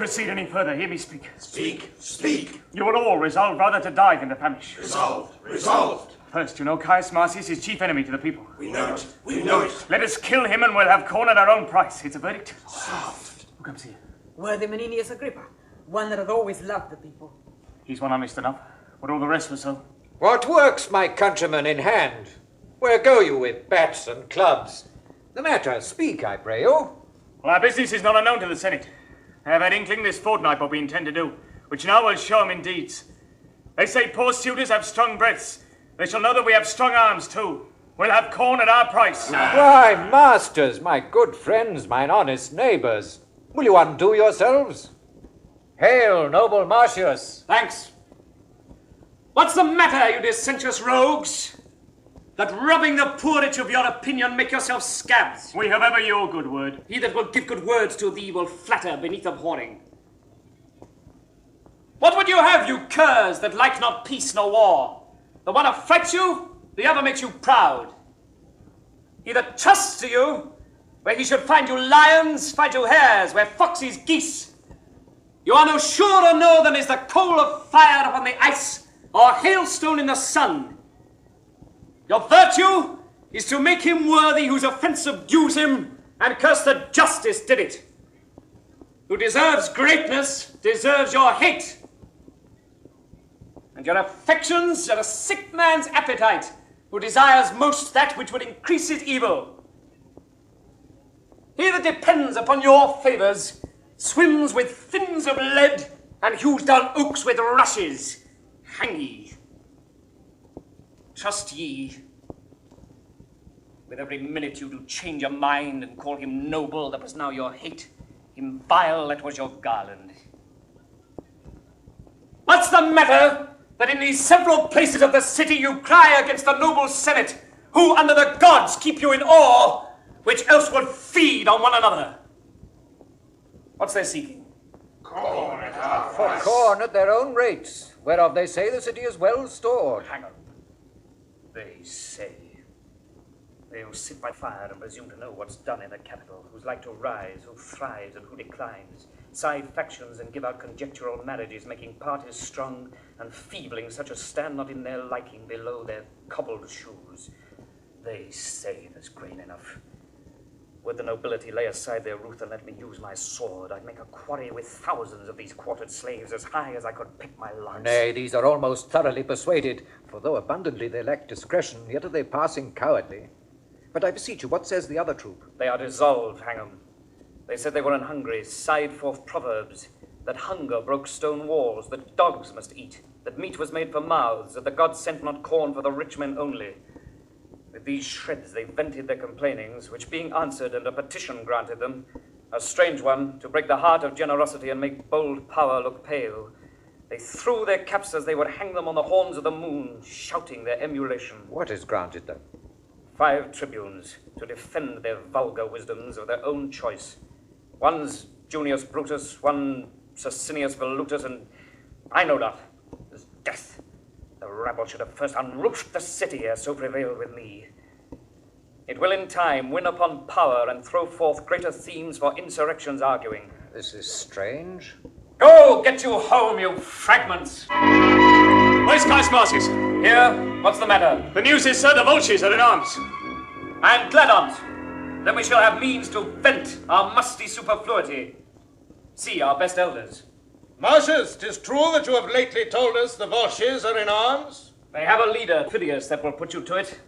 proceed any further, hear me speak. Speak. You will all resolve rather to dive in the famish. Resolved. First, you know Caius Martius is chief enemy to the people. We know it. Let us kill him and we'll have corn at our own price. It's a verdict. Soft. Who comes here? Worthy Menenius Agrippa, one that hath always loved the people. He's one honest enough, but all the rest were so. What works, my countrymen, in hand? Where go you with bats and clubs? The matter, speak, I pray you. Well, our business is not unknown to the Senate. I have had inkling this fortnight what we intend to do, which now will show 'em in deeds. They say poor suitors have strong breaths. They shall know that we have strong arms too. We'll have corn at our price. Why, masters, my good friends, mine honest neighbours, will you undo yourselves? Hail, noble Martius. Thanks. What's the matter, you dissentious rogues? That rubbing the poorage of your opinion make yourselves scabs. We have ever your good word. He that will give good words to thee will flatter beneath abhorring. What would you have, you curs that like not peace nor war? The one affrights you, the other makes you proud. He that trusts to you, where he should find you lions, find you hares, where foxes geese. You are no surer know than is the coal of fire upon the ice, or hailstone in the sun. Your virtue is to make him worthy whose offence subdues him, and curse that justice did it. Who deserves greatness deserves your hate. And your affections are a sick man's appetite, who desires most that which would increase his evil. He that depends upon your favours swims with fins of lead and hews down oaks with rushes. Hang ye. Trust ye. With every minute you do change your mind and call him noble that was now your hate, him vile that was your garland. What's the matter that in these several places of the city you cry against the noble senate, who under the gods keep you in awe, which else would feed on one another? What's their seeking? Corn at our For price. corn at their own rates, whereof they say the city is well stored. Hang on. They say. They who sit by fire and presume to know what's done in the capital, who's like to rise, who thrives and who declines, side factions and give out conjectural marriages, making parties strong and feebling such as stand not in their liking below their cobbled shoes. They say there's grain enough. Would the nobility lay aside their ruth and let me use my sword, I'd make a quarry with thousands of these quartered slaves as high as I could pick my lance. Nay, these are almost thoroughly persuaded, for though abundantly they lack discretion, yet are they passing cowardly. But I beseech you, what says the other troop? They are dissolved, hang 'em. They said they were in Hungary, sighed forth proverbs, that hunger broke stone walls, that dogs must eat, that meat was made for mouths, that the gods sent not corn for the rich men only. With these shreds they vented their complainings, which being answered and a petition granted them, a strange one, to break the heart of generosity and make bold power look pale, they threw their caps as they would hang them on the horns of the moon, shouting their emulation. What is granted them? 5 tribunes to defend their vulgar wisdoms of their own choice. One's Junius Brutus, one Sicinius Velutus, and I know not. There's death. The rabble should have first unroofed the city ere so prevailed with me. It will in time win upon power and throw forth greater themes for insurrections arguing. This is strange. Go, get you home, you fragments! Where's Caius Martius? Here, what's the matter? The news is, sir, the vultures are in arms. I'm glad on't. Then we shall have means to vent our musty superfluity. See our best elders. Martius, 'tis true that you have lately told us the Volsces are in arms? They have a leader, Aufidus, that will put you to it.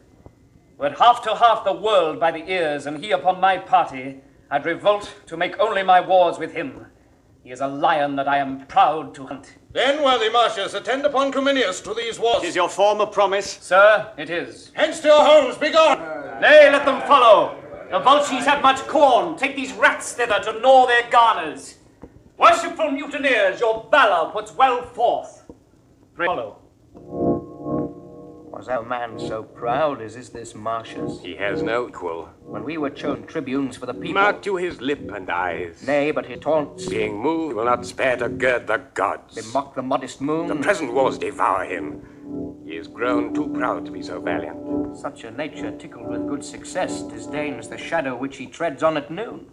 Were half to half the world by the ears, and he upon my party, I'd revolt to make only my wars with him. He is a lion that I am proud to hunt. Then, worthy Martius, attend upon Cominius to these wars. Is your former promise? Sir, it is. Hence to your homes, begone! Nay, let them follow. The vultures have much corn. Take these rats thither to gnaw their garners. Worshipful mutineers, your valour puts well forth. Follow. Was our man so proud as is this Martius? He has no equal. When we were chosen tribunes for the people... Mark you his lip and eyes. Nay, but he taunts... Being moved, will not spare to gird the gods. They mock the modest moon... The present wars devour him. He is grown too proud to be so valiant. Such a nature, tickled with good success, disdains the shadow which he treads on at noon.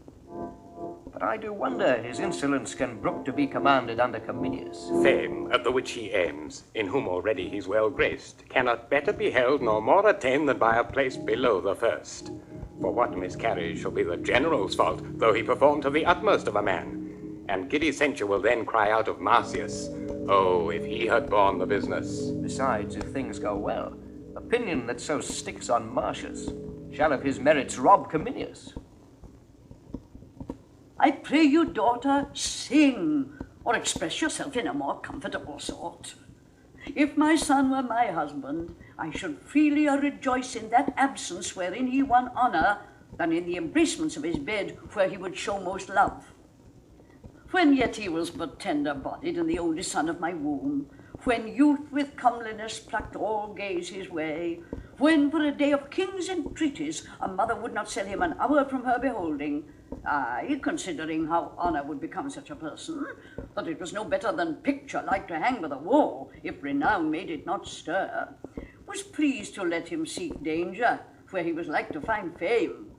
But I do wonder his insolence can brook to be commanded under Cominius. Fame, at the which he aims, in whom already he's well graced, cannot better be held nor more attained than by a place below the first. For what miscarriage shall be the general's fault, though he perform to the utmost of a man? And giddy censure will then cry out of Martius, oh, if he had borne the business. Besides, if things go well, opinion that so sticks on Martius shall of his merits rob Cominius. I pray you, daughter, sing, or express yourself in a more comfortable sort. If my son were my husband, I should freelier rejoice in that absence wherein he won honour than in the embracements of his bed where he would show most love. When yet he was but tender-bodied and the oldest son of my womb, when youth with comeliness plucked all gaze his way, when for a day of king's entreaties a mother would not sell him an hour from her beholding, I, considering how honour would become such a person, that it was no better than picture like to hang by the wall, if renown made it not stir, was pleased to let him seek danger, where he was like to find fame.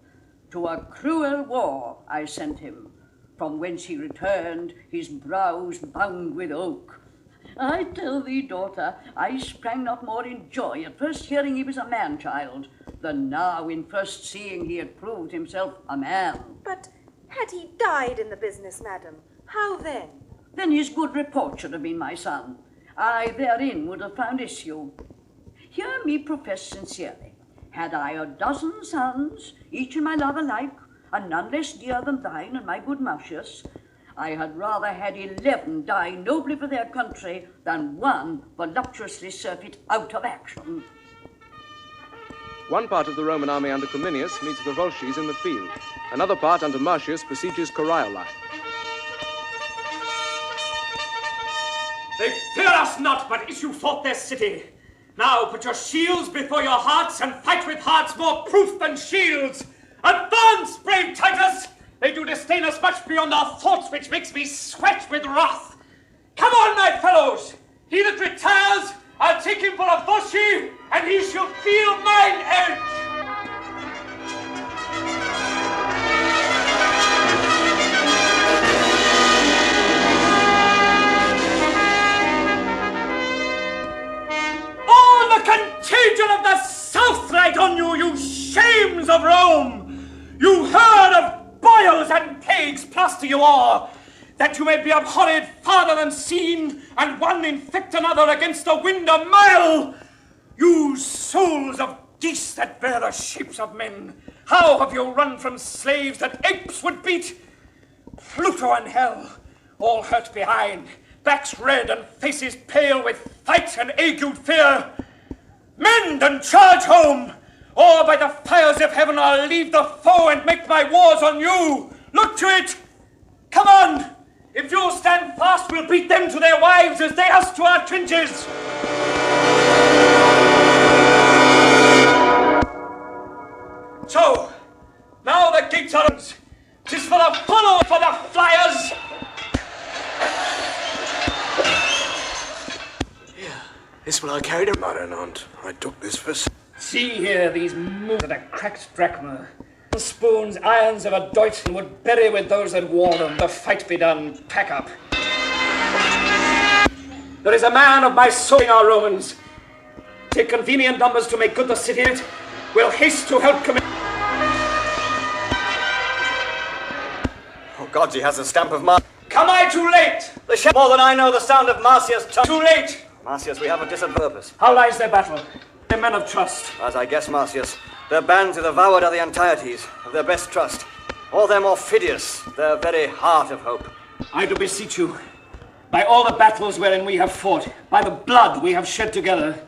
To a cruel war I sent him, from whence he returned, his brows bound with oak. I tell thee, daughter, I sprang not more in joy at first hearing he was a man-child, than now in first seeing he had proved himself a man. But had he died in the business, madam, how then? Then his good report should have been my son. I therein would have found issue. Hear me profess sincerely. Had I a dozen sons, each in my love alike, and none less dear than thine and my good Martius, I had rather had 11 die nobly for their country than one voluptuously surfeit out of action. One part of the Roman army under Cominius meets the Volsces in the field. Another part under Martius besieges Coriolanus. They fear us not, but issue forth their city. Now put your shields before your hearts and fight with hearts more proof than shields. Advance, brave Titus! They do disdain us much beyond our thoughts, which makes me sweat with wrath. Come on, my fellows! He that retires, I'll take him for a Volsci, and he shall feel mine edge! Oh, the contagion of the South right on you, you shames of Rome! You herd of boils and plagues plaster you all, that you may be abhorred farther than seen, and one infect another against the wind a mile. You souls of geese that bear the shapes of men, how have you run from slaves that apes would beat? Pluto and hell, all hurt behind, backs red and faces pale with fight and agued fear. Mend and charge home, or by the fires of heaven I'll leave the foe and make my wars on you. Look to it! Come on! If you'll stand fast, we'll beat them to their wives as they us to our trenches. So, now the gates are open. 'Tis for the follow, for the flyers. Here, this will I carried a modern aunt. I took this for... See here these moons that a cracked drachma. Spoons, irons of a doit, and would bury with those that wore them. The fight be done, pack up. There is a man of my soul in our Romans. Take convenient numbers to make good the city in it. We'll haste to help commit. Oh God, he has the stamp of Martius. Come I too late? The more than I know the sound of Martius' tongue. Too late. Martius, we have a disadvantage. How lies their battle? They're men of trust. As I guess, Martius, their bands are devoured of the entieties of their best trust. All them Aufidus, their very heart of hope. I do beseech you, by all the battles wherein we have fought, by the blood we have shed together,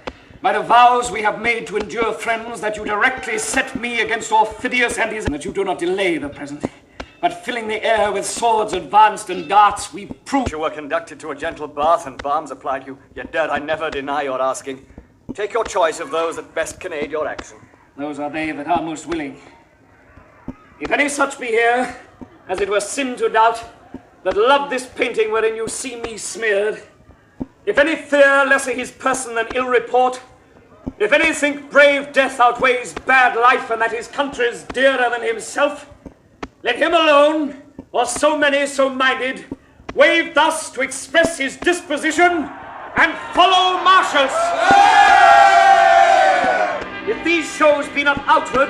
by the vows we have made to endure friends, that you directly set me against Aufidus and his, that you do not delay the present, but filling the air with swords advanced and darts, we prove. You were conducted to a gentle bath and balms applied you, yet dared I never deny your asking. Take your choice of those that best can aid your action. Those are they that are most willing. If any such be here, as it were sin to doubt, that love this painting wherein you see me smeared, if any fear lesser his person than ill report, if any think brave death outweighs bad life, and that his country's dearer than himself, let him alone, was so many so minded, waved thus to express his disposition and follow Martius. If these shows be not outward,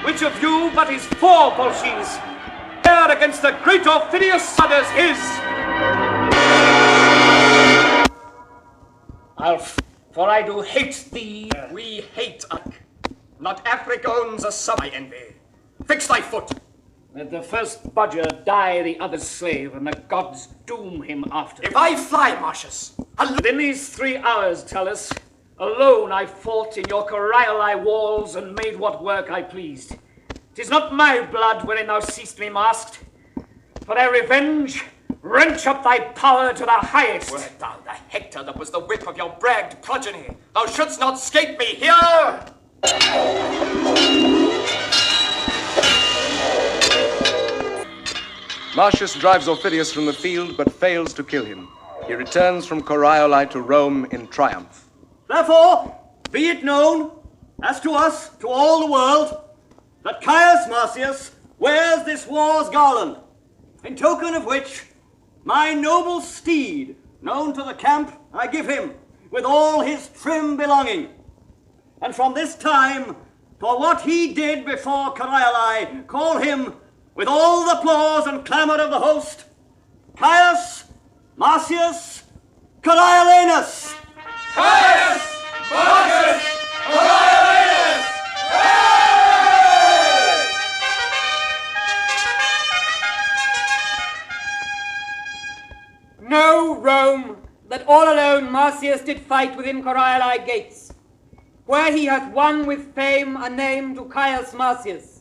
which of you but his four Volsces dare against the great Aufidus others his? For I do hate thee, we hate Uck. Not Africa owns a sub I envy. Fix thy foot. Let the first budger die the other's slave, and the gods doom him after. If I fly, Martius, within these 3 hours, Tullus, alone I fought in your Corioli walls and made what work I pleased. 'Tis not my blood wherein thou seest me masked. For thy revenge, wrench up thy power to the highest. Wert thou the Hector that was the whip of your bragged progeny, thou shouldst not scape me here! Martius drives Aufidus from the field, but fails to kill him. He returns from Corioli to Rome in triumph. Therefore, be it known, as to us, to all the world, that Caius Martius wears this war's garland, in token of which my noble steed, known to the camp, I give him, with all his trim belonging. And from this time, for what he did before Corioli, call him, with all the applause and clamour of the host, Caius Martius Coriolanus. Caius Martius Coriolanus! Know, Rome, that all alone Martius did fight within Corioli gates, where he hath won with fame a name to Caius Martius.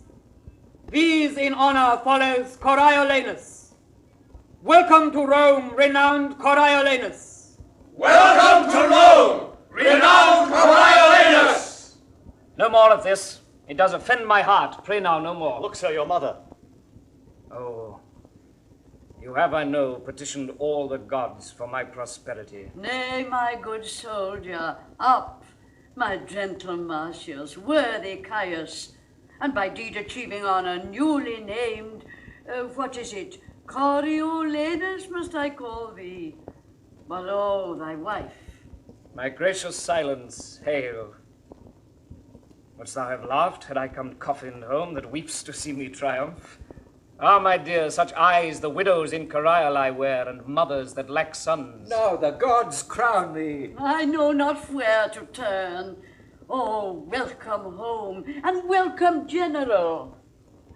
These in honour follows Coriolanus. Welcome to Rome, renowned Coriolanus. Welcome to Rome, renowned Coriolanus! No more of this. It does offend my heart. Pray now, no more. Look, sir, your mother. Oh, you have, I know, petitioned all the gods for my prosperity. Nay, my good soldier, up, my gentle Martius, worthy Caius, and by deed achieving honour newly named, what is it, Coriolanus must I call thee, but oh, thy wife. My gracious silence, hail. Wouldst thou have laughed had I come coffined home that weeps to see me triumph? Ah, my dear, such eyes the widows in Corioli wear, and mothers that lack sons. Now the gods crown thee. I know not where to turn. Oh, welcome home, and welcome, General.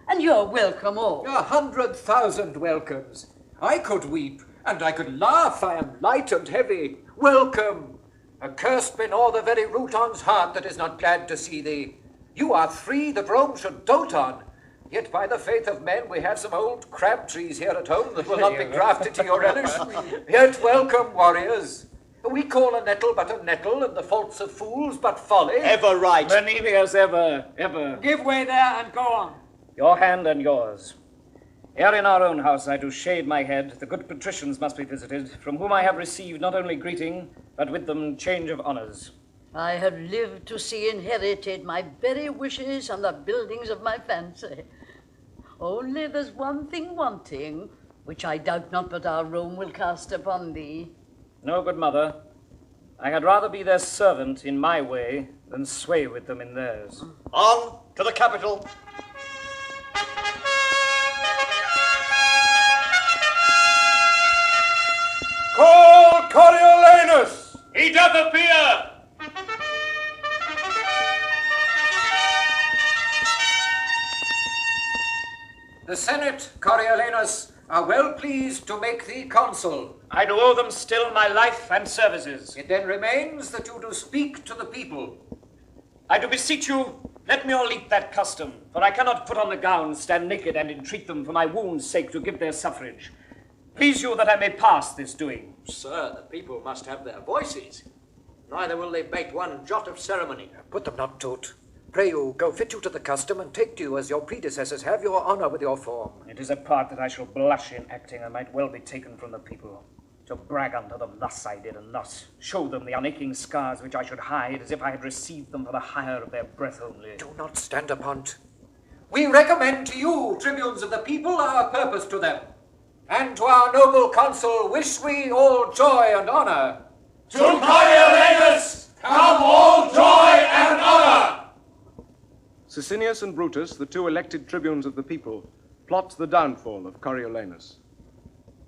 And you're welcome all. 100,000 welcomes. I could weep, and I could laugh. I am light and heavy. Welcome. Accursed be nor the very root on's heart that is not glad to see thee. You are 3 that Rome should dote on. Yet by the faith of men we have some old crab trees here at home that will not be grafted to your relish. Yet welcome, warriors. We call a nettle but a nettle, and the faults of fools but folly. Ever right. Menenius, ever. Give way there and go on. Your hand and yours. Here in our own house I do shade my head. The good patricians must be visited, from whom I have received not only greeting, but with them change of honours. I have lived to see inherited my very wishes and the buildings of my fancy. Only there's one thing wanting, which I doubt not but our Rome will cast upon thee. No, good mother. I had rather be their servant in my way than sway with them in theirs. On to the capital. Call Coriolanus! He doth appear! The Senate, Coriolanus, are well pleased to make thee consul. I do owe them still my life and services. It then remains that you do speak to the people. I do beseech you, let me all eat that custom, for I cannot put on the gown, stand naked, and entreat them for my wound's sake to give their suffrage. Please you that I may pass this doing. Sir, the people must have their voices. Neither will they bate one jot of ceremony. Put them not to't. Pray you, go fit you to the custom, and take to you as your predecessors have your honour with your form. It is a part that I shall blush in acting, and might well be taken from the people. To brag unto them thus I did, and thus show them the unaching scars which I should hide, as if I had received them for the hire of their breath only. Do not stand upon't. We recommend to you, tribunes of the people, our purpose to them. And to our noble consul wish we all joy and honour. To Coriolanus come all joy and honour! Sicinius and Brutus, the two elected tribunes of the people, plot the downfall of Coriolanus.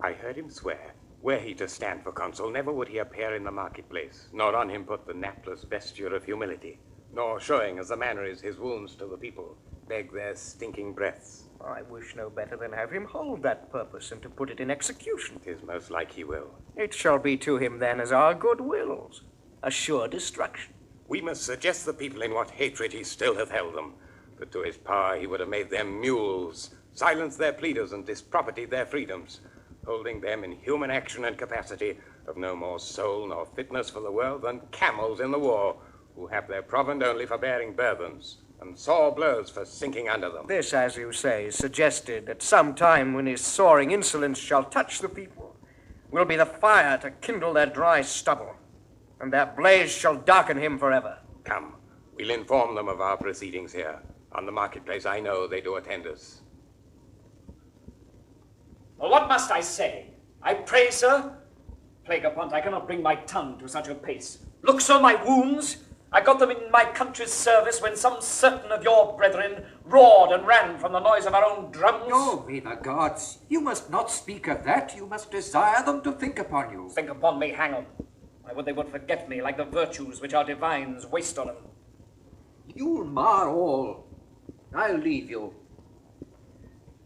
I heard him swear, were he to stand for consul, never would he appear in the marketplace, nor on him put the napless vesture of humility, nor showing, as the manner is, his wounds to the people, beg their stinking breaths. I wish no better than have him hold that purpose and to put it in execution. 'Tis most like he will. It shall be to him then as our good wills, a sure destruction. We must suggest the people in what hatred he still hath held them, that to his power he would have made them mules, silenced their pleaders and dispropertied their freedoms, holding them in human action and capacity of no more soul nor fitness for the world than camels in the war, who have their provend only for bearing burthens, and sore blows for sinking under them. This, as you say, is suggested at some time when his soaring insolence shall touch the people, will be the fire to kindle their dry stubble, and their blaze shall darken him forever. Come, we'll inform them of our proceedings here. On the marketplace I know they do attend us. Well, what must I say? I pray, sir. Plague upon it, I cannot bring my tongue to such a pace. Look, sir, my wounds. I got them in my country's service when some certain of your brethren roared and ran from the noise of our own drums. Oh, may the gods! You must not speak of that. You must desire them to think upon you. Think upon me, hang on. I would they would forget me like the virtues which our divines waste on them. You'll mar all. I'll leave you.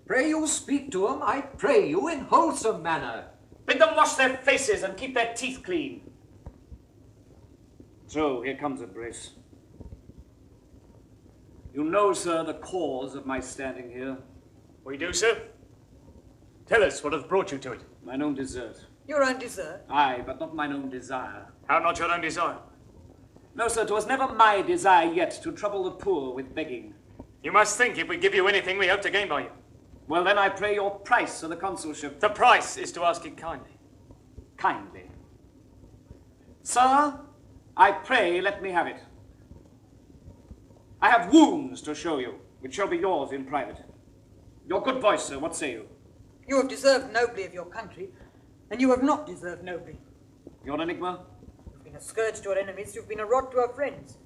Pray you speak to 'em, I pray you, in wholesome manner. Bid them wash their faces and keep their teeth clean. So, here comes a brace. You know, sir, the cause of my standing here. We do, sir. Tell us what hath brought you to it. Mine own desert. Your own desert? Aye, but not mine own desire. How not your own desire? No, sir, 'twas never my desire yet to trouble the poor with begging. You must think if we give you anything, we hope to gain by you. Well, then I pray your price of the consulship. The price is to ask it kindly. Kindly. Sir, I pray let me have it. I have wounds to show you, which shall be yours in private. Your good voice, sir, what say you? You have deserved nobly of your country, and you have not deserved nobly. Your enigma? You've been a scourge to our enemies, you've been a rod to our friends.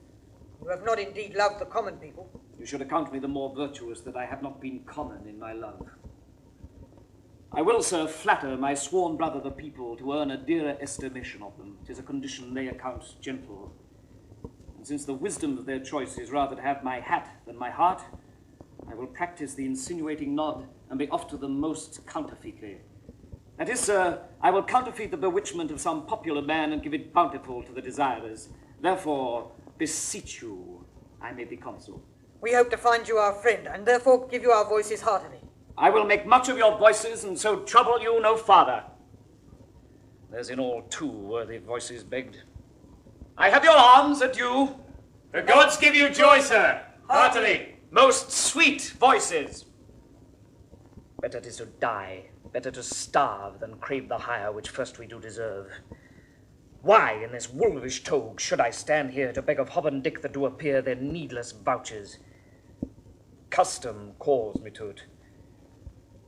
You have not indeed loved the common people. You should account me the more virtuous that I have not been common in my love. I will, sir, flatter my sworn brother the people to earn a dearer estimation of them. 'Tis a condition they account gentle. And since the wisdom of their choice is rather to have my hat than my heart, I will practice the insinuating nod and be off to them most counterfeitly. That is, sir, I will counterfeit the bewitchment of some popular man and give it bountiful to the desirers. Therefore, beseech you, I may be consul. We hope to find you our friend, and therefore give you our voices heartily. I will make much of your voices, and so trouble you no farther. There's in all 2 worthy voices begged. I have your arms, adieu. The gods give you joy, sir. Heartily. Most sweet voices. Better 'tis to die, better to starve, than crave the hire which first we do deserve. Why, in this wolvish togue, should I stand here to beg of Hob and Dick that do appear their needless vouchers? Custom calls me to it.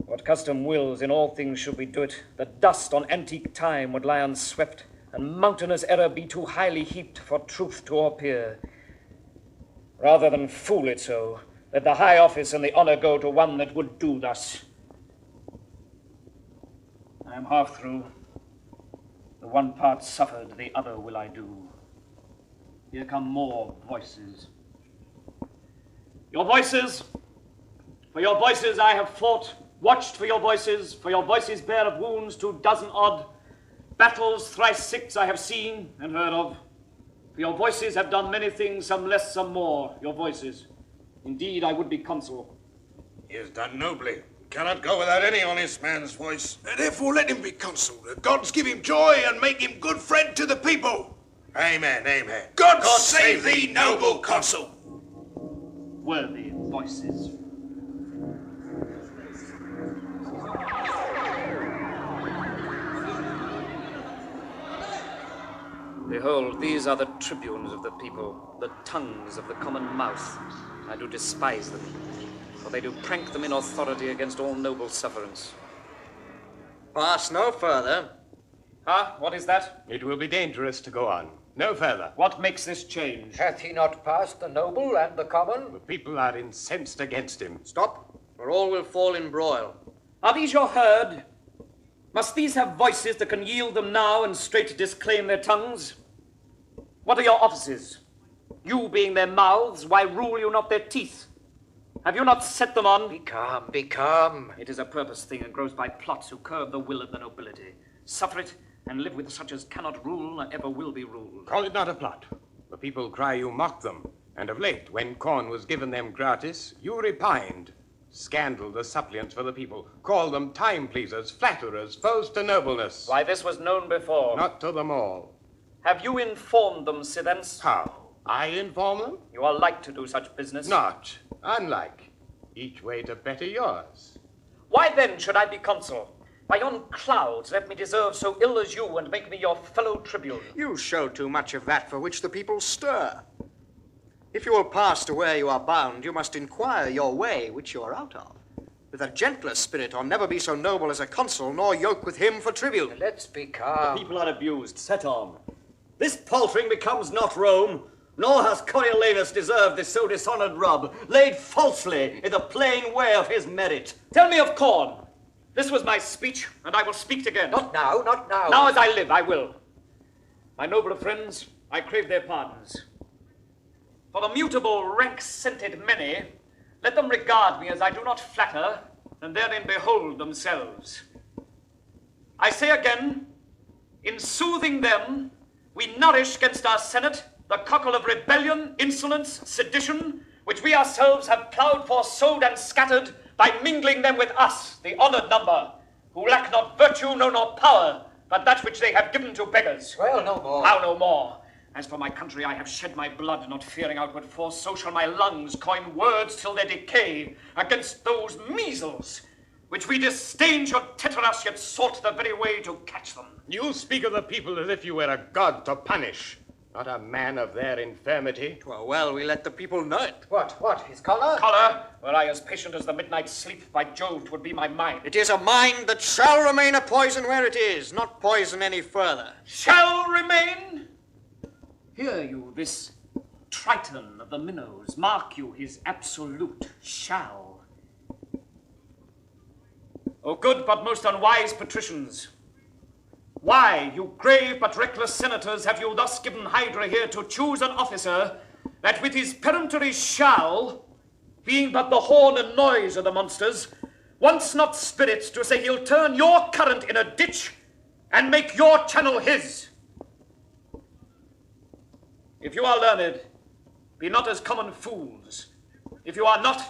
What custom wills, in all things should we do it. The dust on antique time would lie unswept, and mountainous error be too highly heaped for truth to appear. Rather than fool it so, let the high office and the honour go to one that would do thus. I am half through. The one part suffered, the other will I do. Here come more voices. Your voices! For your voices I have fought, watched for your voices bear of wounds 24 odd. Battles thrice 6 I have seen and heard of. For your voices have done many things, some less, some more, your voices. Indeed, I would be consul. He has done nobly. Cannot go without any honest man's voice. Therefore let him be consul. The gods give him joy and make him good friend to the people. Amen, amen. God save thee, noble consul. Worthy voices. Behold, these are the tribunes of the people, the tongues of the common mouth. I do despise them, for they do prank them in authority against all noble sufferance. pass no further. What is that? It will be dangerous to go on. No further. What makes this change? Hath he not passed the noble and the common? The people are incensed against him. Stop, or all will fall in broil. Are these your herd? Must these have voices that can yield them now and straight disclaim their tongues? What are your offices? You being their mouths, why rule you not their teeth? Have you not set them on? Be calm, be calm. It is a purpose thing and grows by plots who curb the will of the nobility. Suffer it, and live with such as cannot rule nor ever will be ruled. Call it not a plot. The people cry you mock them, and of late, when corn was given them gratis, you repined. Scandal the suppliants for the people, call them time-pleasers, flatterers, foes to nobleness. Why, this was known before. Not to them all. Have you informed them, Sithens? How? I inform them? You are like to do such business. Not. Unlike. Each way to better yours. Why then should I be consul? By yon clouds, let me deserve so ill as you, and make me your fellow tribune. You show too much of that for which the people stir. If you will pass to where you are bound, you must inquire your way, which you are out of. With a gentler spirit, or never be so noble as a consul, nor yoke with him for tribune. Let's be calm. The people are abused. Set on. This paltering becomes not Rome, nor has Coriolanus deserved this so dishonoured rub, laid falsely in the plain way of his merit. Tell me of corn. This was my speech, and I will speak again. Not now, not now. Now as I live, I will. My nobler friends, I crave their pardons. For the mutable, rank-scented many, let them regard me as I do not flatter, and therein behold themselves. I say again, in soothing them, we nourish against our senate the cockle of rebellion, insolence, sedition, which we ourselves have ploughed for, sowed, and scattered, by mingling them with us, the honoured number, who lack not virtue, no nor power, but that which they have given to beggars. Well, no more. How no more? As for my country, I have shed my blood, not fearing outward force, so shall my lungs coin words till they decay against those measles, which we disdain should tether us, yet sought the very way to catch them. You speak of the people as if you were a god to punish, not a man of their infirmity. 'Twere well we let the people know it. What, his collar? Collar, were I as patient as the midnight sleep, by Jove, 'twould be my mind. It is a mind that shall remain a poison where it is, not poison any further. Shall remain? Hear you this Triton of the minnows, mark you his absolute shall. O good but most unwise patricians, why, you grave but reckless senators, have you thus given Hydra here to choose an officer that with his peremptory shall, being but the horn and noise of the monsters, wants not spirits to say he'll turn your current in a ditch and make your channel his? If you are learned, be not as common fools. If you are not,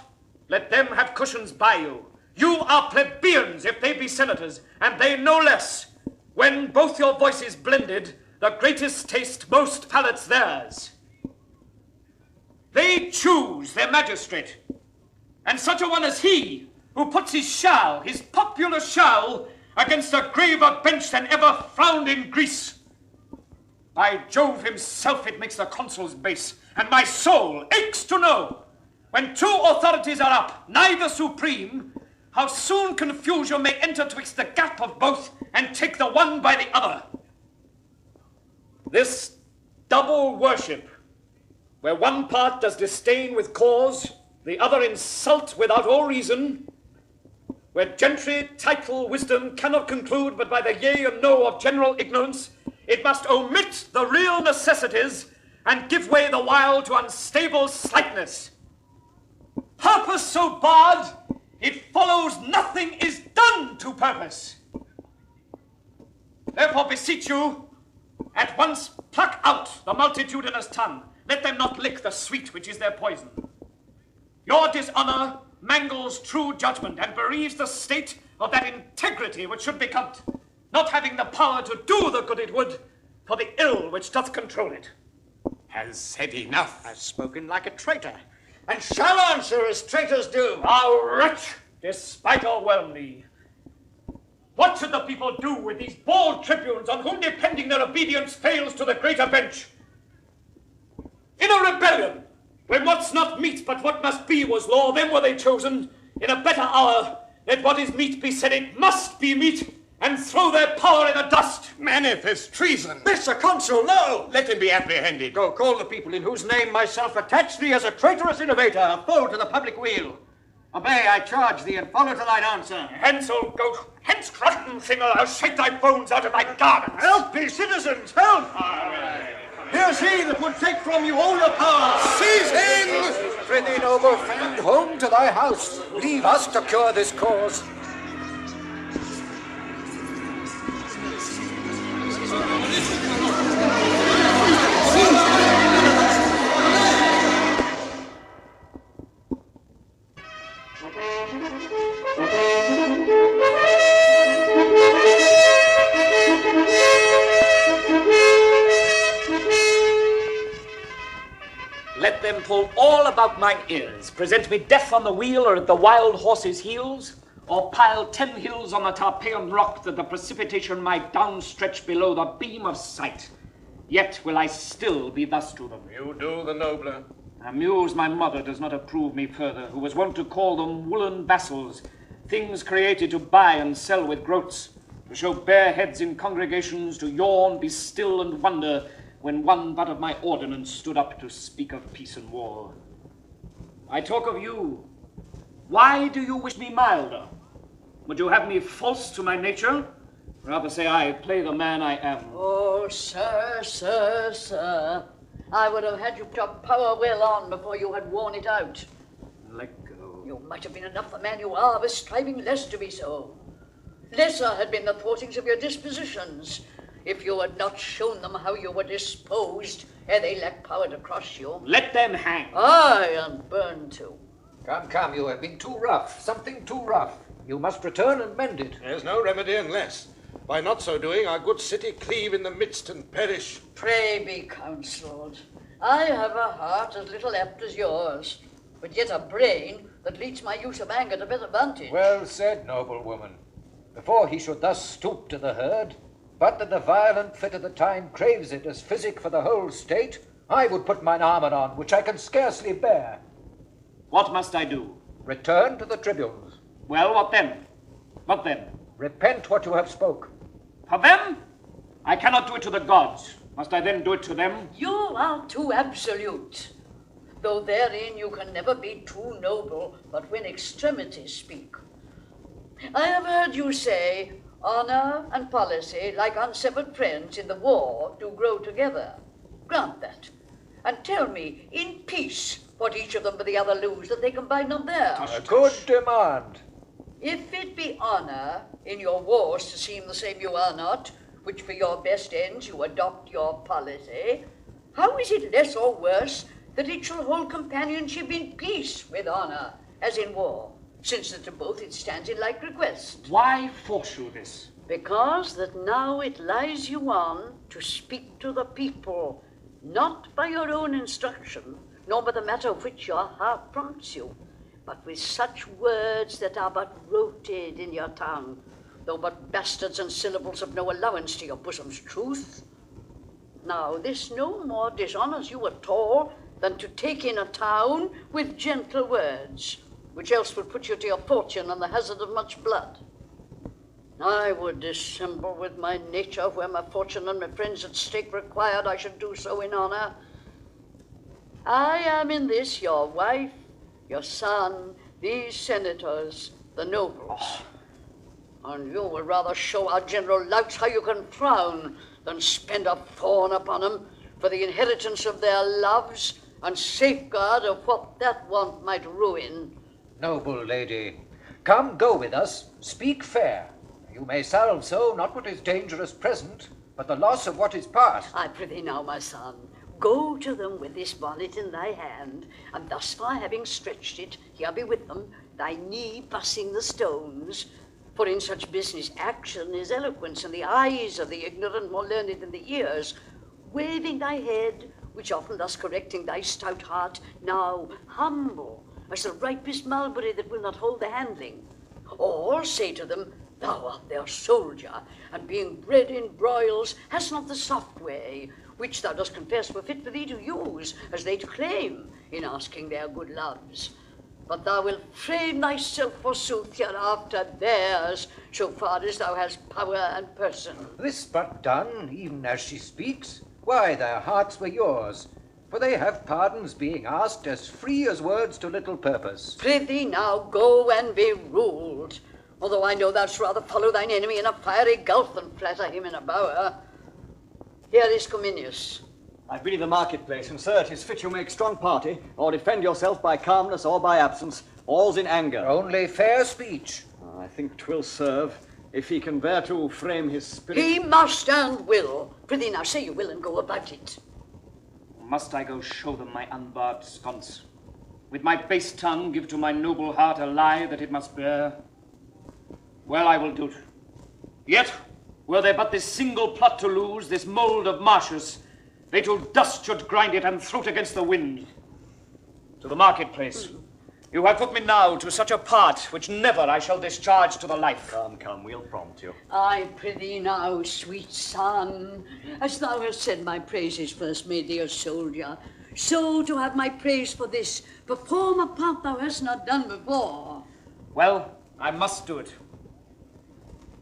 let them have cushions by you. You are plebeians if they be senators, and they no less. When both your voices blended, the greatest taste most palates theirs. They choose their magistrate, and such a one as he, who puts his shall, his popular shall, against a graver bench than ever frowned in Greece. By Jove himself it makes the consuls base, and my soul aches to know, when two authorities are up, neither supreme, how soon confusion may enter twixt the gap of both, and take the one by the other. This double worship, where one part does disdain with cause, the other insult without all reason, where gentry, title, wisdom cannot conclude but by the yea and no of general ignorance, it must omit the real necessities and give way the while to unstable slightness. Purpose so barred, it follows nothing is done to purpose. Therefore beseech you, at once pluck out the multitudinous tongue. Let them not lick the sweet which is their poison. Your dishonor mangles true judgment and bereaves the state of that integrity which should be count, not having the power to do the good it would, for the ill which doth control it. Has said enough. Has spoken like a traitor, and shall answer as traitors do. Thou wretch, despite o'erwhelm me. What should the people do with these bold tribunes on whom depending their obedience fails to the greater bench? In a rebellion, when what's not meet but what must be was law, then were they chosen. In a better hour, let what is meet be said it must be meet, and throw their power in the dust. Manifest treason. Mr. Consul, no! Let him be apprehended. Go call the people in whose name myself attach thee as a traitorous innovator, a foe to the public weal. Obey, I charge thee, and follow to thine answer. Hence, old goat, hence, rotten thing, or I'll shake thy bones out of thy garments. Help me, citizens, help! Here's he that would take from you all your power. Seize him! Prithee, noble friend, home to thy house. Leave us to cure this cause. Let them pull all about mine ears, present me death on the wheel or at the wild horse's heels, or pile 10 hills on the Tarpeian rock that the precipitation might downstretch below the beam of sight. Yet will I still be thus to them. You do the nobler. Amuse my mother does not approve me further, who was wont to call them woolen vassals, things created to buy and sell with groats, to show bare heads in congregations, to yawn, be still, and wonder, when one but of my ordinance stood up to speak of peace and war. I talk of you. Why do you wish me milder? Would you have me false to my nature? Rather say I play the man I am. Oh, sir, sir, sir. I would have had you put your power well on before you had worn it out. Let go. You might have been enough the man you are, but striving less to be so. Lesser had been the thwartings of your dispositions, if you had not shown them how you were disposed, ere they lacked power to crush you. Let them hang. Aye, and burn too. Come, come, you have been too rough, something too rough. You must return and mend it. There's no remedy unless, by not so doing, our good city cleave in the midst and perish. Pray be counselled. I have a heart as little apt as yours, but yet a brain that leads my use of anger to better vantage. Well said, noble woman. Before he should thus stoop to the herd, but that the violent fit of the time craves it as physic for the whole state, I would put mine armour on, which I can scarcely bear. What must I do? Return to the tribunes. Well, what then? What then? Repent what you have spoke. For them? I cannot do it to the gods. Must I then do it to them? You are too absolute, though therein you can never be too noble, but when extremities speak. I have heard you say, honour and policy, like unsevered friends in the war, do grow together. Grant that, and tell me, in peace, what each of them but the other lose that they combine not there. A good demand. If it be honour in your wars to seem the same you are not, which for your best ends you adopt your policy, how is it less or worse that it shall hold companionship in peace with honour, as in war, since that to both it stands in like request? Why force you this? Because that now it lies you on to speak to the people, not by your own instruction, nor by the matter of which your heart prompts you, but with such words that are but roted in your tongue, though but bastards and syllables of no allowance to your bosom's truth. Now this no more dishonours you at all than to take in a town with gentle words, which else would put you to your fortune and the hazard of much blood. I would dissemble with my nature where my fortune and my friends at stake required I should do so in honour. I am in this your wife, your son, these senators, the nobles. And you would rather show our general louts how you can frown than spend a fawn upon them for the inheritance of their loves and safeguard of what that want might ruin. Noble lady, come go with us, speak fair. You may salve so, not what is dangerous present, but the loss of what is past. I prithee now, my son, go to them with this bonnet in thy hand, and thus far having stretched it, here be with them, thy knee bussing the stones. For in such business action is eloquence, and the eyes of the ignorant more learned than the ears, waving thy head, which often thus correcting thy stout heart, now humble as the ripest mulberry that will not hold the handling. Or say to them, thou art their soldier, and being bred in broils, hast not the soft way, which thou dost confess were fit for thee to use, as they to claim, in asking their good loves. but thou wilt frame thyself forsooth hereafter theirs, so far as thou hast power and person. This but done, even as she speaks, why their hearts were yours, for they have pardons being asked as free as words to little purpose. Prithee now go and be ruled, although I know thou'dst rather follow thine enemy in a fiery gulf than flatter him in a bower. Here is Cominius. I've been in the marketplace, and sir, 'tis fit you make strong party, or defend yourself by calmness or by absence, all's in anger. Only fair speech. I think 'twill serve, if he can bear to frame his spirit. He must and will. Prithee now say you will and go about it. Must I go show them my unbarred sconce? With my base tongue give to my noble heart a lie that it must bear? Well, I will do it. Yet, were there but this single plot to lose, this mould of Martius, they to dust should grind it and throw it against the wind. To the marketplace. You have put me now to such a part which never I shall discharge to the life. Come, we'll prompt you. I prithee now, sweet son, as thou hast said my praises first made thee a soldier, so to have my praise for this, perform a part thou hast not done before. Well, I must do it.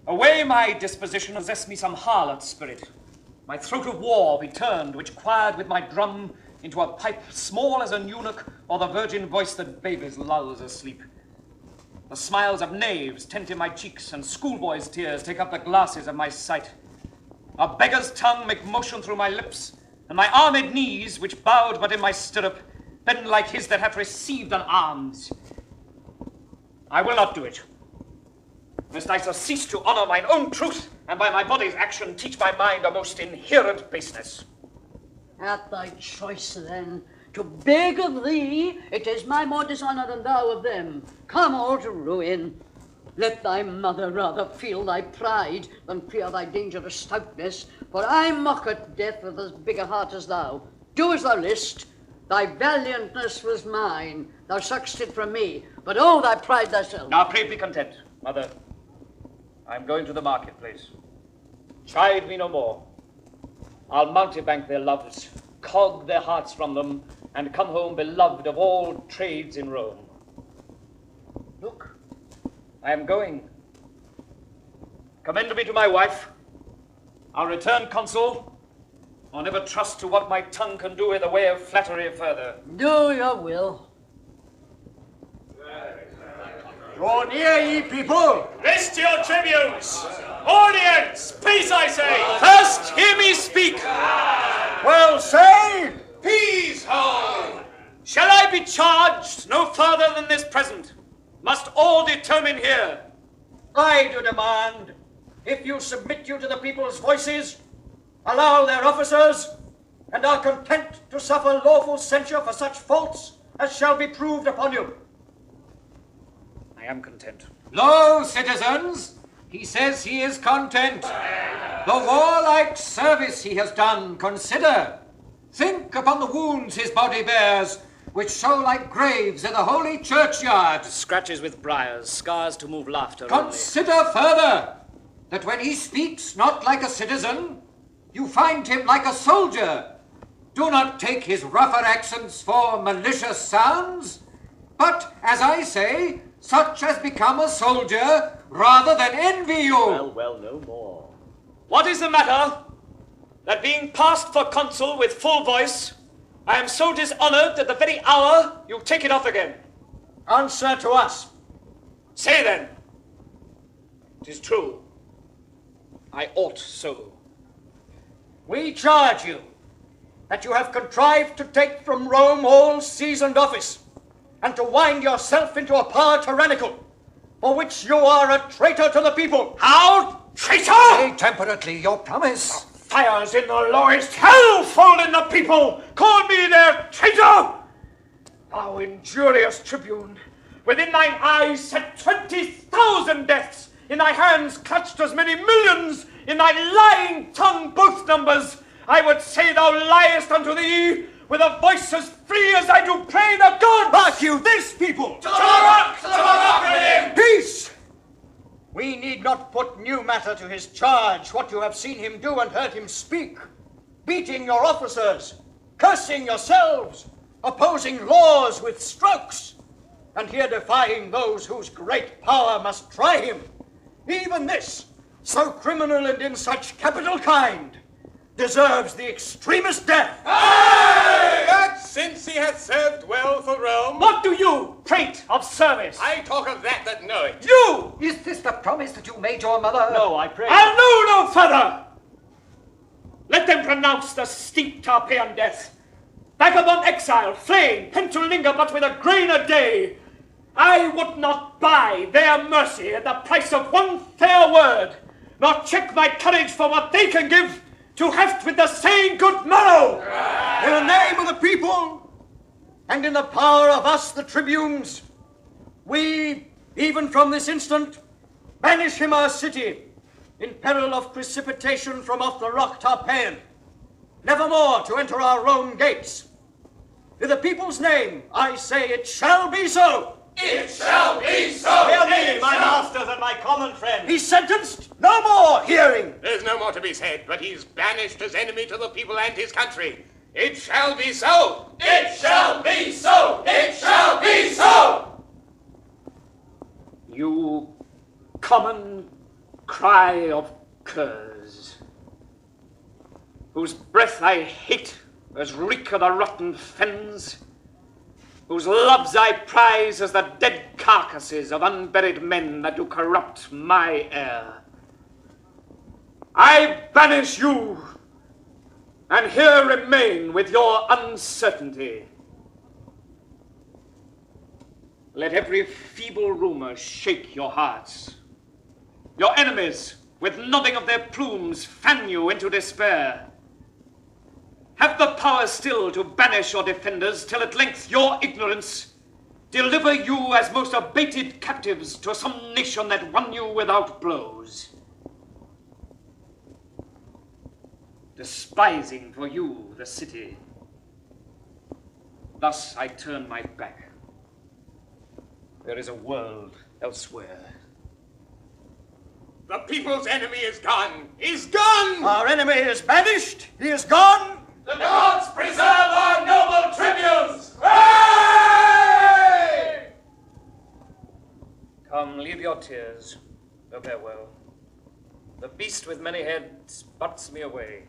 Away my disposition possess me some harlot spirit. My throat of war be turned, which quired with my drum into a pipe small as an eunuch, or the virgin voice that babies lulls asleep. The smiles of knaves tent in my cheeks, and schoolboys' tears take up the glasses of my sight. A beggar's tongue make motion through my lips, and my armed knees, which bowed but in my stirrup, bend like his that hath received an alms. I will not do it, lest I cease to honour mine own truth, and by my body's action teach my mind a most inherent baseness. At thy choice, then, to beg of thee, it is my more dishonour than thou of them. Come all to ruin. Let thy mother rather feel thy pride than fear thy dangerous stoutness, for I mock at death with as big a heart as thou. Do as thou list. Thy valiantness was mine. Thou suck'st it from me, but oh, thy pride thyself. Now pray be content, mother. I am going to the marketplace. Chide me no more. I'll mountebank their loves, cog their hearts from them, and come home beloved of all trades in Rome. Look, I am going. Commend me to my wife. I'll return consul, or never trust to what my tongue can do in the way of flattery further. Do your will. Draw near, ye people! List your tribunes! Audience! Peace, I say! First, hear me speak! Well, say! Peace, hold! Shall I be charged no further than this present? Must all determine here? I do demand, if you submit you to the people's voices, allow their officers, and are content to suffer lawful censure for such faults as shall be proved upon you. I am content. Lo, citizens, he says he is content. The warlike service he has done, consider. Think upon the wounds his body bears, which show like graves in the holy churchyard. Scratches with briars, scars to move laughter. Consider further that when he speaks not like a citizen, you find him like a soldier. Do not take his rougher accents for malicious sounds, but, as I say, such as become a soldier rather than envy you. Well, no more. What is the matter? That being passed for consul with full voice, I am so dishonoured that the very hour you take it off again. Answer to us. Say then. 'Tis true. I ought so. We charge you that you have contrived to take from Rome all seasoned office, and to wind yourself into a power tyrannical, for which you are a traitor to the people. How? Traitor? Say temperately your promise. Fires in the lowest hell fall in the people! Call me their traitor! Thou injurious tribune, within thine eyes set 20,000 deaths, in thy hands clutched as many millions, in thy lying tongue both numbers. I would say thou liest unto thee, with a voice as free as I do pray the gods! Mark you this, people! To the rock with him! Peace! We need not put new matter to his charge, what you have seen him do and heard him speak. Beating your officers, cursing yourselves, opposing laws with strokes. and here defying those whose great power must try him. Even this, so criminal and in such capital kind, deserves the extremest death. Aye! But since he hath served well for Rome... What do you prate of service? I talk of that know it. You! Is this the promise that you made your mother? No, I pray. I'll know no further! Let them pronounce the steep Tarpeian death. Vagabond exile, flame, pent to linger but with a grain a day. I would not buy their mercy at the price of one fair word, nor check my courage for what they can give, to heft with the same good morrow. In the name of the people, and in the power of us, the tribunes, we, even from this instant, banish him our city, in peril of precipitation from off the rock Tarpeian, nevermore to enter our Rome gates. In the people's name, I say it shall be so. It shall be so. Hear me, my masters and my common friends. He's sentenced, no more hearing. There's no more to be said, but he's banished as enemy to the people and his country. It shall be so. It shall be so. It shall be so. You common cry of curs, whose breath I hate as reek of the rotten fens, whose loves I prize as the dead carcasses of unburied men that do corrupt my air. I banish you, and here remain with your uncertainty. Let every feeble rumor shake your hearts. Your enemies, with nodding of their plumes, fan you into despair. Have the power still to banish your defenders, till at length your ignorance deliver you as most abated captives to some nation that won you without blows. Despising for you the city, thus I turn my back. There is a world elsewhere. The people's enemy is gone. Is gone! Our enemy is banished. He is gone. The gods preserve our noble tribunes! Hey! Come, leave your tears. Go farewell. The beast with many heads butts me away.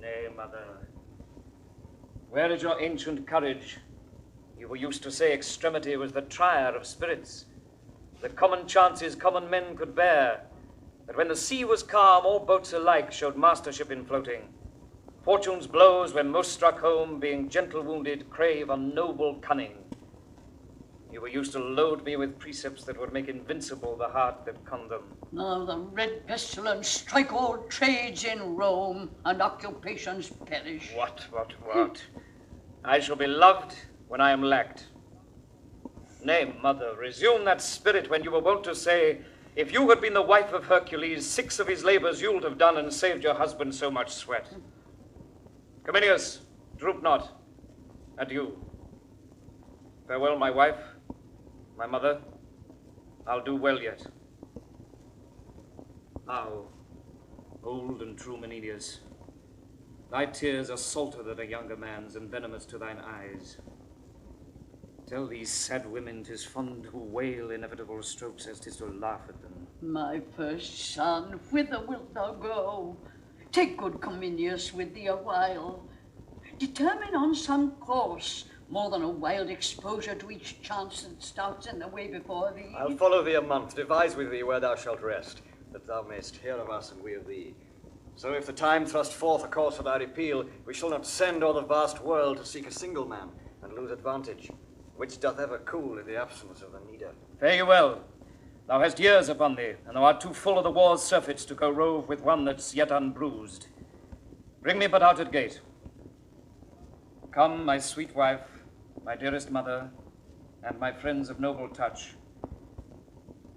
Nay, mother. Where is your ancient courage? You were used to say extremity was the trier of spirits, the common chances common men could bear, that when the sea was calm, all boats alike showed mastership in floating. Fortune's blows, when most struck home, being gentle wounded, crave a noble cunning. You were used to load me with precepts that would make invincible the heart that conned them. Now the red pestilence strike all trades in Rome, and occupations perish. What? I shall be loved when I am lacked. Nay, mother, resume that spirit when you were wont to say, if you had been the wife of Hercules, 6 of his labors you'd have done and saved your husband so much sweat. Cominius, droop not. Adieu. Farewell, my wife, my mother. I'll do well yet. Now, old and true Menenius, thy tears are salter than a younger man's, and venomous to thine eyes. Tell these sad women 'tis fond who wail inevitable strokes, as 'tis to laugh at them. My first son, whither wilt thou go? Take good Cominius with thee a while. Determine on some course, more than a wild exposure to each chance that starts in the way before thee. I'll follow thee a month, devise with thee where thou shalt rest, that thou mayst hear of us and we of thee. So if the time thrust forth a course of our repeal, we shall not send o'er the vast world to seek a single man, and lose advantage, which doth ever cool in the absence of the needer. Fare you well. Thou hast years upon thee, and thou art too full of the war's surfeits to go rove with one that's yet unbruised. Bring me but out at gate. Come, my sweet wife, my dearest mother, and my friends of noble touch.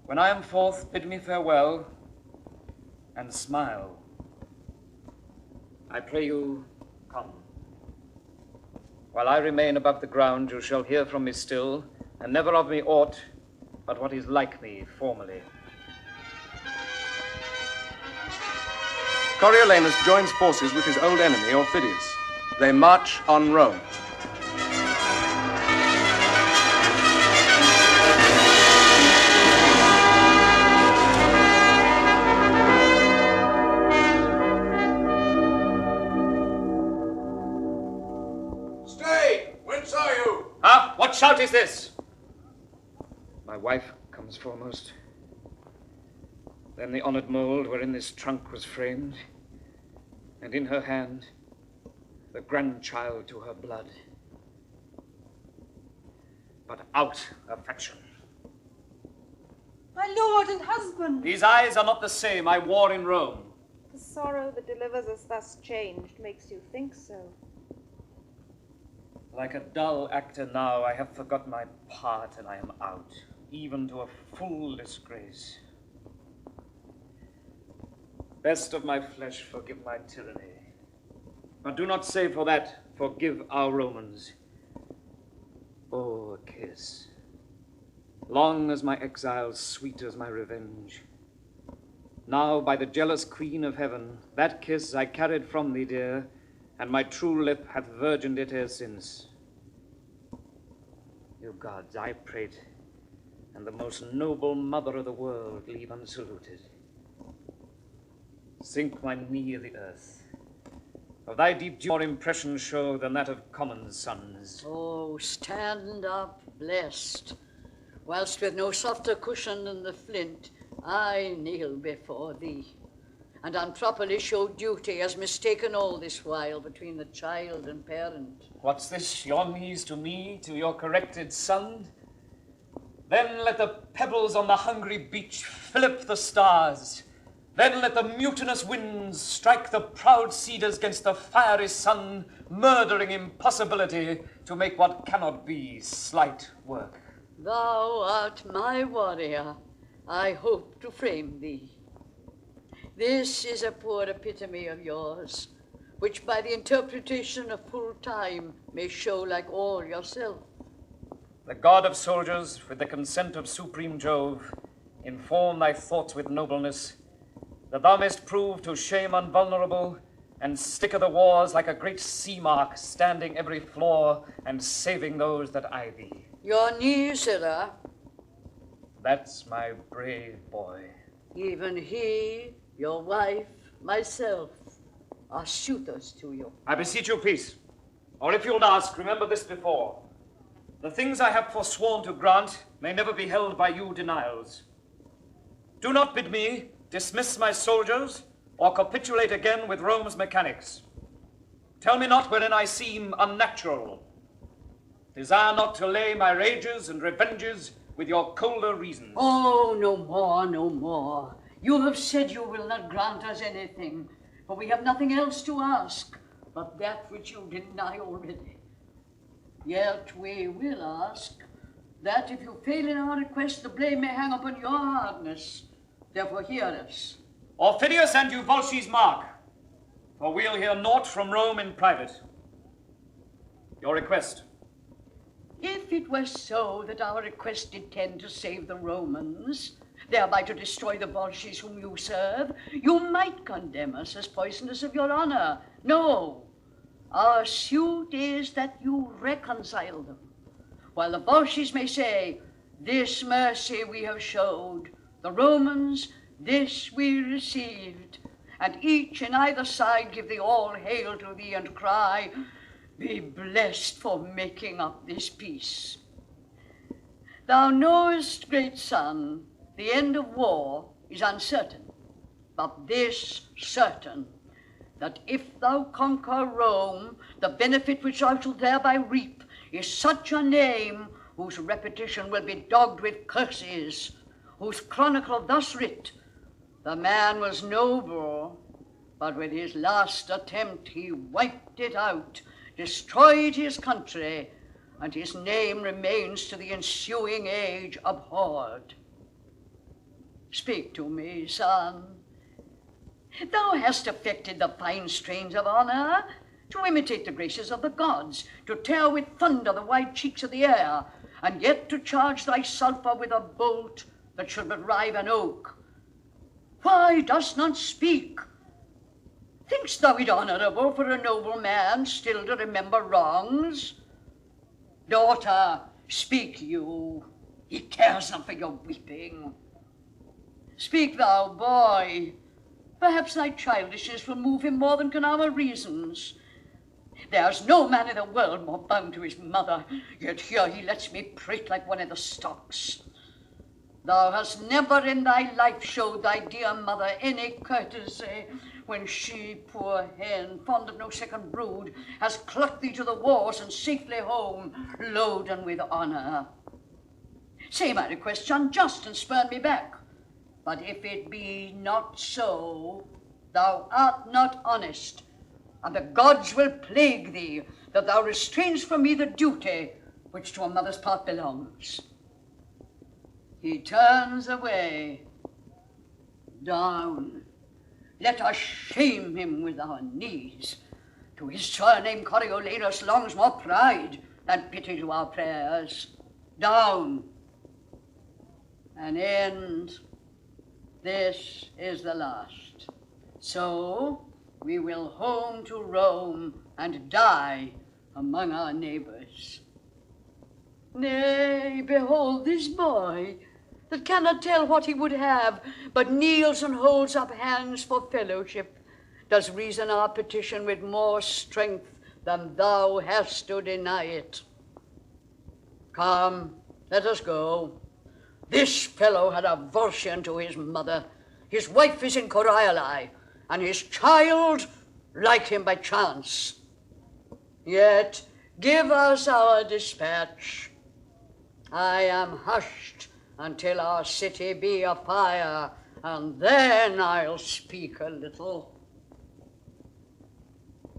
When I am forth, bid me farewell, and smile. I pray you, come. While I remain above the ground, you shall hear from me still, and never of me aught but what is like me formerly. Coriolanus joins forces with his old enemy, Aufidus. They march on Rome. shout is this? My wife comes foremost. Then the honoured mould wherein this trunk was framed, and in her hand the grandchild to her blood. But out affection. My lord and husband! These eyes are not the same I wore in Rome. The sorrow that delivers us thus changed makes you think so. Like a dull actor now, I have forgot my part and I am out, even to a full disgrace. Best of my flesh, forgive my tyranny. But do not say for that, forgive our Romans. Oh, a kiss. Long as my exile, sweet as my revenge. Now, by the jealous queen of heaven, that kiss I carried from thee, dear, and my true lip hath virgined it ere since. You gods, I prayed, and the most noble mother of the world leave unsaluted. Sink my knee i' the earth. Of thy deep more impression show than that of common sons. Oh, stand up, blessed, whilst with no softer cushion than the flint, I kneel before thee, and unproperly show duty as mistaken all this while between the child and parent. What's this, your knees to me, to your corrected son? Then let the pebbles on the hungry beach fillip the stars. Then let the mutinous winds strike the proud cedars against the fiery sun, murdering impossibility to make what cannot be slight work. Thou art my warrior. I hope to frame thee. This is a poor epitome of yours, which by the interpretation of full time may show like all yourself. The god of soldiers, with the consent of supreme Jove, inform thy thoughts with nobleness, that thou mayst prove to shame unvulnerable, and stick of the wars like a great sea mark, standing every flaw, and saving those that eye thee. Your knees, sirrah. That's my brave boy. Even he, your wife, myself, are suitors to you. I beseech you, peace. Or if you'll ask, remember this before. The things I have forsworn to grant may never be held by you denials. Do not bid me dismiss my soldiers or capitulate again with Rome's mechanics. Tell me not wherein I seem unnatural. Desire not to lay my rages and revenges with your colder reasons. Oh, no more, no more. You have said you will not grant us anything, for we have nothing else to ask but that which you deny already. Yet we will ask that if you fail in our request, the blame may hang upon your hardness. Therefore hear us. Aufidus and you Volsces mark, for we'll hear naught from Rome in private. Your request. If it were so that our request did tend to save the Romans, thereby to destroy the Volsces whom you serve, you might condemn us as poisonous of your honor. No, our suit is that you reconcile them, while the Volsces may say, this mercy we have showed, the Romans, this we received, and each in either side give thee all hail to thee and cry, be blessed for making up this peace. Thou knowest, great son, the end of war is uncertain, but this certain, that if thou conquer Rome, the benefit which thou shalt thereby reap is such a name whose repetition will be dogged with curses, whose chronicle thus writ, the man was noble, but with his last attempt he wiped it out, destroyed his country, and his name remains to the ensuing age abhorred. Speak to me, son. Thou hast affected the fine strains of honor, to imitate the graces of the gods, to tear with thunder the wide cheeks of the air, and yet to charge thy sulphur with a bolt that should but rive an oak. Why dost not speak? Think'st thou it honorable for a noble man still to remember wrongs? Daughter, speak you. He cares not for your weeping. Speak thou, boy. Perhaps thy childishness will move him more than can our reasons. There's no man in the world more bound to his mother, yet here he lets me prate like one of the stocks. Thou hast never in thy life showed thy dear mother any courtesy, when she, poor hen, fond of no second brood, has clucked thee to the wars and safely home, loaden with honour. Say my request's unjust, and spurn me back. But if it be not so, thou art not honest, and the gods will plague thee, that thou restrainst from me the duty which to a mother's part belongs. He turns away. Down. Let us shame him with our knees. To his surname Coriolanus longs more pride than pity to our prayers. Down. An end. This is the last. So we will home to Rome and die among our neighbours. Nay, behold this boy, that cannot tell what he would have, but kneels and holds up hands for fellowship, does reason our petition with more strength than thou hast to deny it. Come, let us go. This fellow had aversion to his mother. His wife is in Corioli, and his child liked him by chance. Yet give us our dispatch. I am hushed until our city be afire, and then I'll speak a little.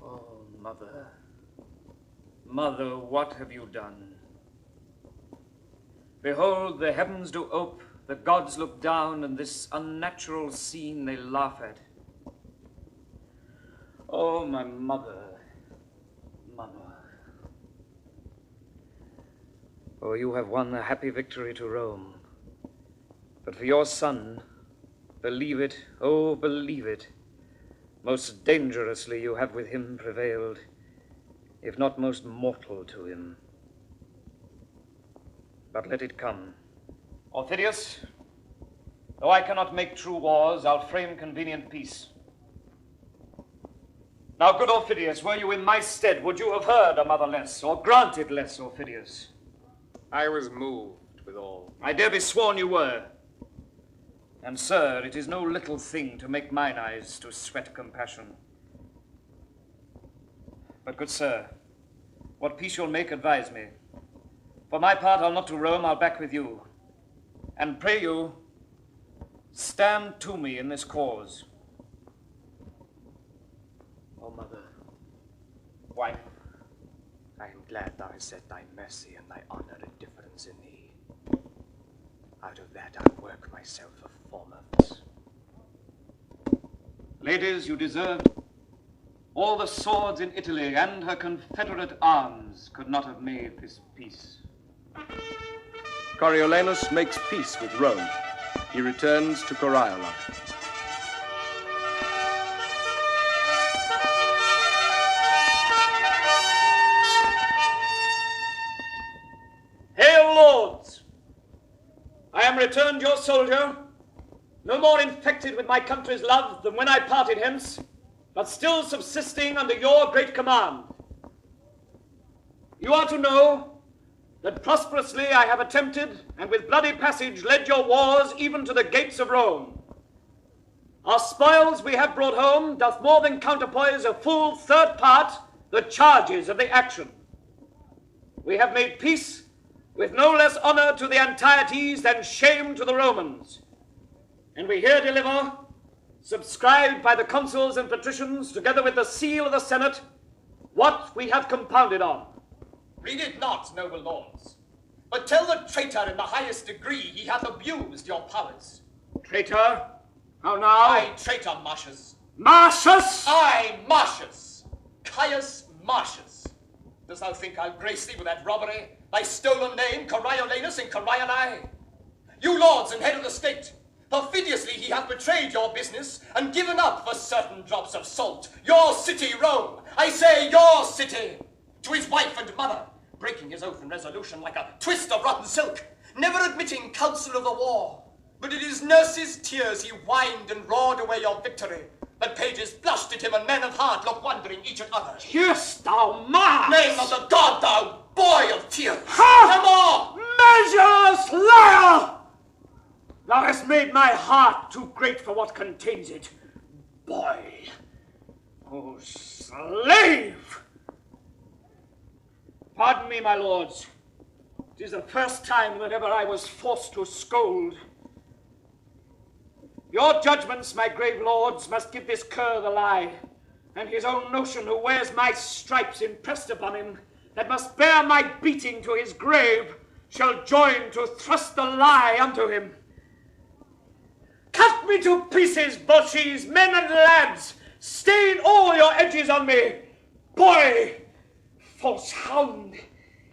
Oh, mother, mother, what have you done? Behold, the heavens do ope, the gods look down, and this unnatural scene they laugh at. Oh, my mother, mother. Oh, you have won a happy victory to Rome. But for your son, believe it, oh, believe it, most dangerously you have with him prevailed, if not most mortal to him. But let it come. Aufidus, though I cannot make true wars, I'll frame convenient peace. Now, good Aufidus, were you in my stead, would you have heard a mother less, or granted less, Aufidus? I was moved withal. I dare be sworn you were. And, sir, it is no little thing to make mine eyes to sweat compassion. But, good sir, what peace you'll make, advise me. For my part, I'll not to Rome, I'll back with you. And pray you, stand to me in this cause. Oh, mother, wife, I am glad thou hast set thy mercy and thy honour and difference in thee. Out of that I'll work myself a foremost. ladies, you deserve all the swords in Italy and her confederate arms could not have made this peace. Coriolanus makes peace with Rome. He returns to Corioli. Hail, lords! I am returned your soldier, no more infected with my country's love than when I parted hence, but still subsisting under your great command. You are to know that prosperously I have attempted, and with bloody passage led your wars even to the gates of Rome. Our spoils we have brought home doth more than counterpoise a full third part the charges of the action. We have made peace with no less honour to the Antiotes than shame to the Romans. And we here deliver, subscribed by the consuls and patricians, together with the seal of the Senate, what we have compounded on. Read it not, noble lords, but tell the traitor in the highest degree he hath abused your powers. Traitor? How now? Aye, traitor Martius. Martius! Aye, Martius. Caius Martius. Dost thou think I'll grace thee with that robbery, thy stolen name, Coriolanus in Corioli? You lords and head of the state, perfidiously he hath betrayed your business and given up for certain drops of salt your city, Rome, I say your city, to his wife and mother, breaking his oath and resolution like a twist of rotten silk, never admitting counsel of the war, but in his nurse's tears he whined and roared away your victory, that pages blushed at him and men of heart looked wondering each at other. Yes, thou Mars! Name of the god, thou boy of tears! Ha! Measureless liar! Thou hast made my heart too great for what contains it. Boy! Oh, slave! Pardon me, my lords. It is the first time that ever I was forced to scold. Your judgments, my grave lords, must give this cur the lie, and his own notion who wears my stripes impressed upon him, that must bear my beating to his grave, shall join to thrust the lie unto him. Cut me to pieces, Volsces, men and lads! Stain all your edges on me! Boy! False hound!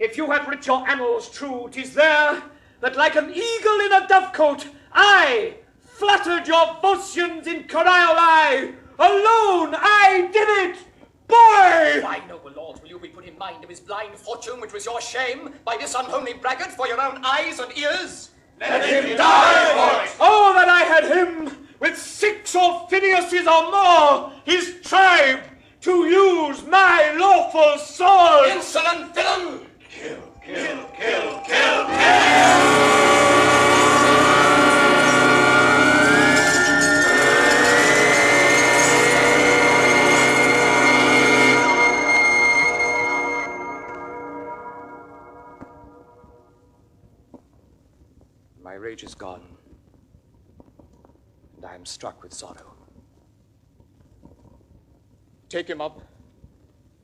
If you have writ your annals true, 'tis there that like an eagle in a dovecote, I fluttered your Volscians in Corioli! Alone I did it! Boy! Why, noble lords, will you be put in mind of his blind fortune, which was your shame, by this unholy braggart for your own eyes and ears? Let him die for it! Oh, that I had him with 6 Aufidus or more, his tribe, to use my lawful sword! Insolent villain! Kill, kill, kill, kill, kill! My rage is gone, and I am struck with sorrow. Take him up.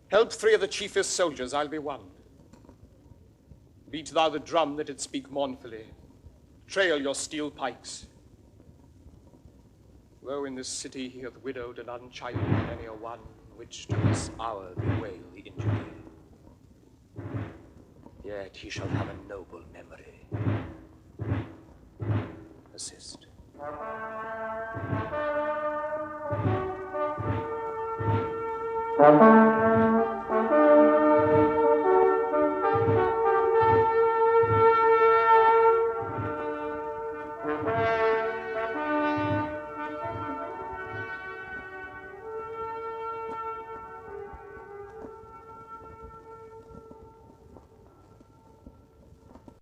Help 3 of the chiefest soldiers, I'll be one. Beat thou the drum that it speak mournfully. Trail your steel pikes. Lo, in this city he hath widowed and unchilded many a one, which to this hour bewail the injury. Yet he shall have a noble memory. Assist.